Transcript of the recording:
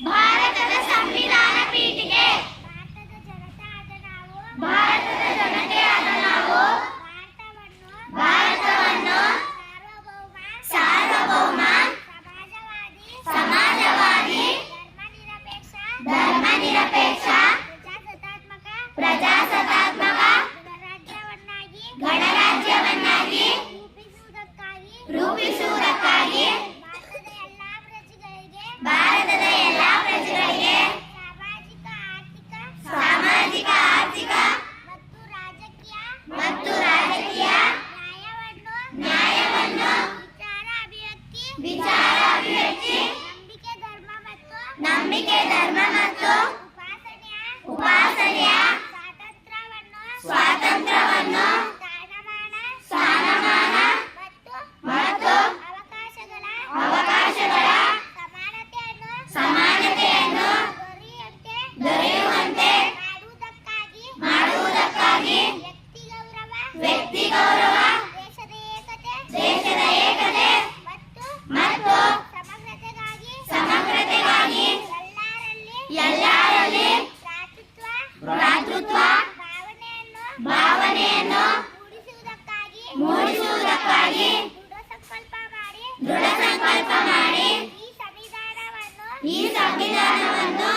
ಭಾರತದ ಸಂವಿಧಾನ ಪೀಠಿಗೆ ಭಾರತದ ಜನತೆಯಾದ ನಾವು ಭಾರತವನ್ನು ಸಾರ್ವಭೌಮ ಸಮಾಜವಾದಿ ಧರ್ಮನಿರಪೇಕ್ಷ ಪ್ರಜಾಸತ್ತಾತ್ಮಕ ಗಣರಾಜ್ಯವನ್ನಾಗಿ ರೂಪಿಸುವುದಕ್ಕಾಗಿ ಭಾರತದ ಎಲ್ಲಾ ಪ್ರಜೆಗಳಿಗೆ ಸಾಮಾಜಿಕ ಆರ್ಥಿಕ ಮತ್ತು ರಾಜಕೀಯ ನ್ಯಾಯವನ್ನು ವಿಚಾರ ಅಭಿವ್ಯಕ್ತಿ ನಂಬಿಕೆ ಧರ್ಮ ಮತ್ತು ಉಪಾಸನೆಯ ಸ್ವಾತಂತ್ರ್ಯವನ್ನು ಸ್ಥಾನಮಾನ ಮತ್ತು ಅವಕಾಶಗಳ ಸಮಾನತೆಯನ್ನು ದೊರೆಯುವಂತೆ ಮಾಡುವುದಕ್ಕಾಗಿ ವ್ಯಕ್ತಿ ಗೌರವ ದೇಶದ ಏಕತೆ ಮತ್ತು ಸಮಗ್ರತೆಗಾಗಿ ಎಲ್ಲರಲ್ಲಿ ಭ್ರಾತೃತ್ವ ಭಾವನೆಯನ್ನು ಮೂಡಿಸುವುದಕ್ಕಾಗಿ ದೃಢ ಸಂಕಲ್ಪ ಮಾಡಿ ಈ ಸಂವಿಧಾನವನ್ನು